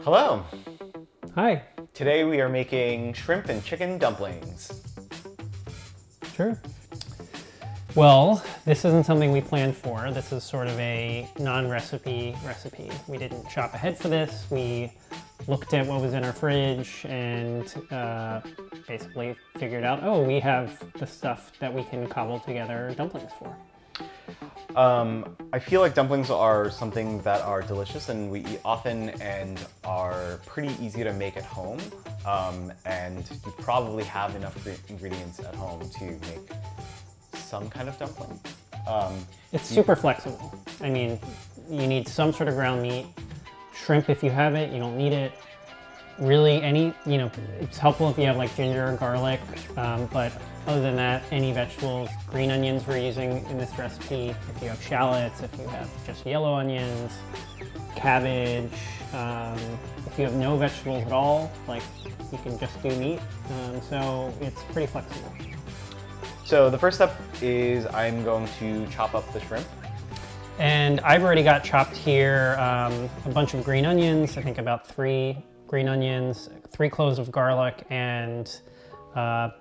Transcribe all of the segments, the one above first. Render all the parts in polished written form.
Hello. Hi. Today we are making shrimp and chicken dumplings. Sure. Well, this isn't something we planned for. This is sort of a non-recipe recipe. We didn't shop ahead for this. We looked at what was in our fridge and basically figured out, oh, we have the stuff that we can cobble together dumplings for. I feel like dumplings are something that are delicious and we eat often and are pretty easy to make at home. And you probably have enough ingredients at home to make some kind of dumpling. It's super flexible. I mean, you need some sort of ground meat. Shrimp, if you have it, you don't need it. Really, it's helpful if you have like ginger and garlic, but other than that, any vegetables, green onions we're using in this recipe. If you have shallots, if you have just yellow onions, cabbage, if you have no vegetables at all, like you can just do meat. So it's pretty flexible. So the first step is I'm going to chop up the shrimp. And I've already got chopped here a bunch of green onions, I think about 3 green onions, 3 cloves of garlic, and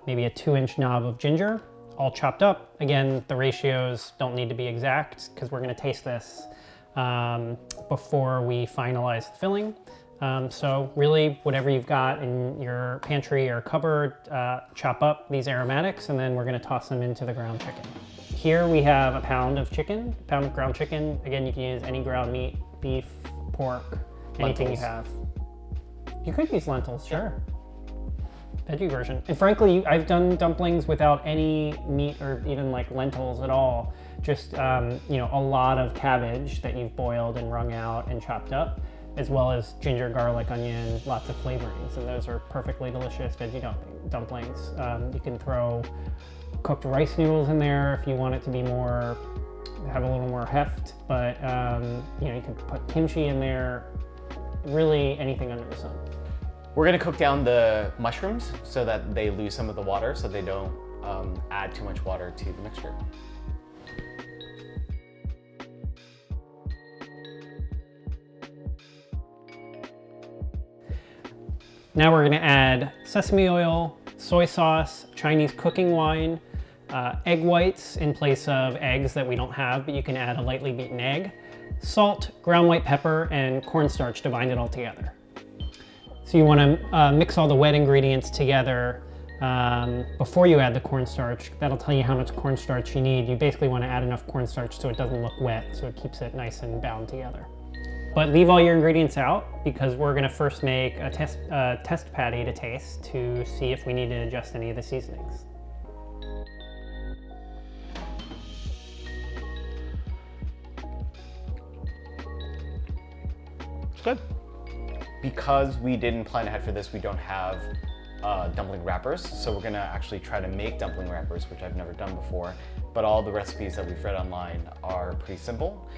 maybe a 2-inch knob of ginger, all chopped up. Again, the ratios don't need to be exact because we're going to taste this before we finalize the filling. So really, whatever you've got in your pantry or cupboard, chop up these aromatics, and then we're going to toss them into the ground chicken. Here we have a pound of ground chicken. Again, you can use any ground meat, beef, pork, anything you have. You could use lentils, sure. Veggie version. And frankly, I've done dumplings without any meat or even like lentils at all. Just, a lot of cabbage that you've boiled and wrung out and chopped up, as well as ginger, garlic, onion, lots of flavorings. And those are perfectly delicious veggie dumplings. You can throw cooked rice noodles in there if you want it to be have a little more heft, but you can put kimchi in there, really anything under the sun. We're gonna cook down the mushrooms so that they lose some of the water so they don't add too much water to the mixture. Now we're gonna add sesame oil, soy sauce, Chinese cooking wine, egg whites in place of eggs that we don't have, but you can add a lightly beaten egg, salt, ground white pepper, and cornstarch to bind it all together. So you want to mix all the wet ingredients together before you add the cornstarch. That'll tell you how much cornstarch you need. You basically want to add enough cornstarch so it doesn't look wet, so it keeps it nice and bound together. But leave all your ingredients out because we're going to first make a test patty to taste to see if we need to adjust any of the seasonings. It's good. Because we didn't plan ahead for this, we don't have dumpling wrappers, so we're gonna actually try to make dumpling wrappers, which I've never done before, but all the recipes that we've read online are pretty simple.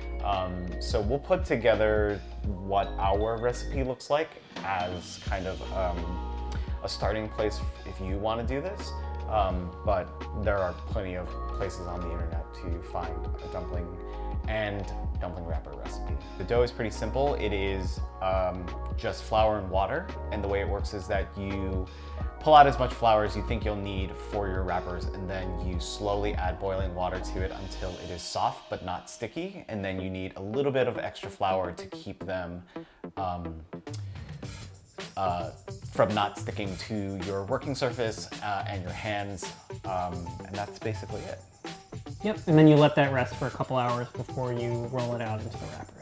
So we'll put together what our recipe looks like as kind of a starting place if you want to do this, but there are plenty of places on the internet to find a dumpling and dumpling wrapper recipe. The dough is pretty simple. It is just flour and water, and the way it works is that you pull out as much flour as you think you'll need for your wrappers, and then you slowly add boiling water to it until it is soft but not sticky, and then you need a little bit of extra flour to keep them from not sticking to your working surface and your hands, and that's basically it. Yep, and then you let that rest for a couple hours before you roll it out into the wrappers.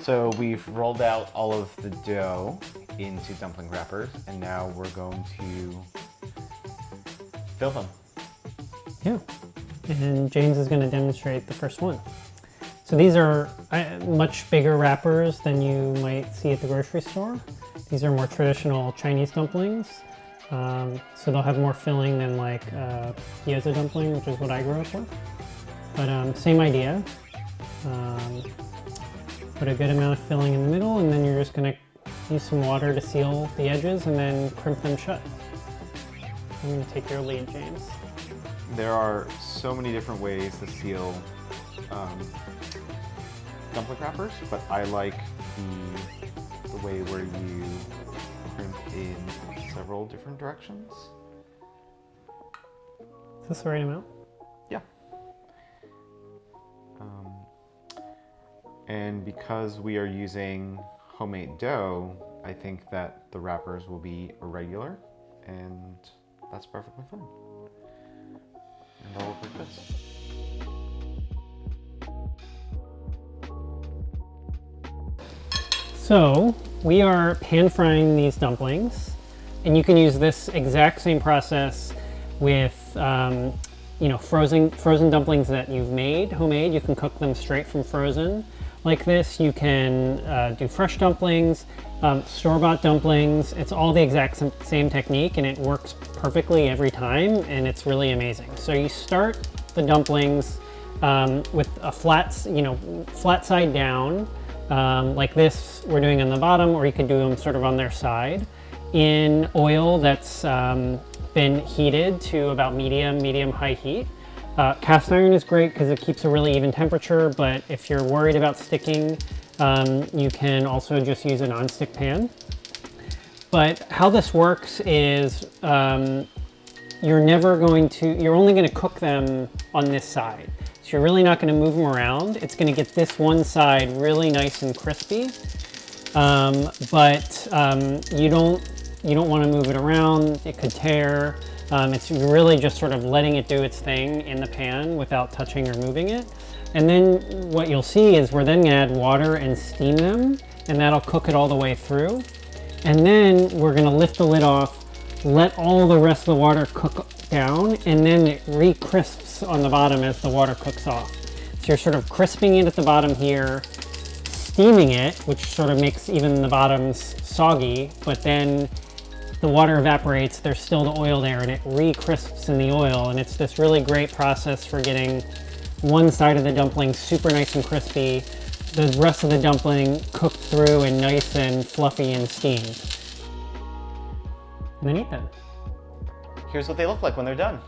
So we've rolled out all of the dough into dumpling wrappers, and now we're going to fill them. Yeah, and James is going to demonstrate the first one. So these are much bigger wrappers than you might see at the grocery store. These are more traditional Chinese dumplings. So they'll have more filling than like gyoza dumpling, which is what I grew up with. But same idea. Put a good amount of filling in the middle, and then you're just gonna use some water to seal the edges and then crimp them shut. I'm gonna take your lead, James. There are so many different ways to seal dumpling wrappers, but I like the way where you crimp in several different directions. Is this the right amount? Yeah. And because we are using homemade dough, I think that the wrappers will be irregular, and that's perfectly fine. And I'll work like this. So we are pan frying these dumplings, and you can use this exact same process with you know, frozen dumplings that you've made homemade. You can cook them straight from frozen like this. You can do fresh dumplings, store-bought dumplings. It's all the exact same technique, and it works perfectly every time, and it's really amazing. So you start the dumplings with a flat side down, like this we're doing on the bottom, or you could do them sort of on their side in oil that's been heated to about medium-high heat. Cast iron is great because it keeps a really even temperature, but if you're worried about sticking, you can also just use a non-stick pan. But how this works is you're only going to cook them on this side. So you're really not going to move them around. It's going to get this one side really nice and crispy, but you don't want to move it around. It could tear. It's really just sort of letting it do its thing in the pan without touching or moving it. And then what you'll see is we're then going to add water and steam them, and that'll cook it all the way through. And then we're going to lift the lid off, let all the rest of the water cook down, and then it re-crisps on the bottom as the water cooks off. So you're sort of crisping it at the bottom here, steaming it, which sort of makes even the bottoms soggy, but then the water evaporates, there's still the oil there, and it re-crisps in the oil, and it's this really great process for getting one side of the dumpling super nice and crispy, the rest of the dumpling cooked through and nice and fluffy and steamed. And then eat them. Here's what they look like when they're done.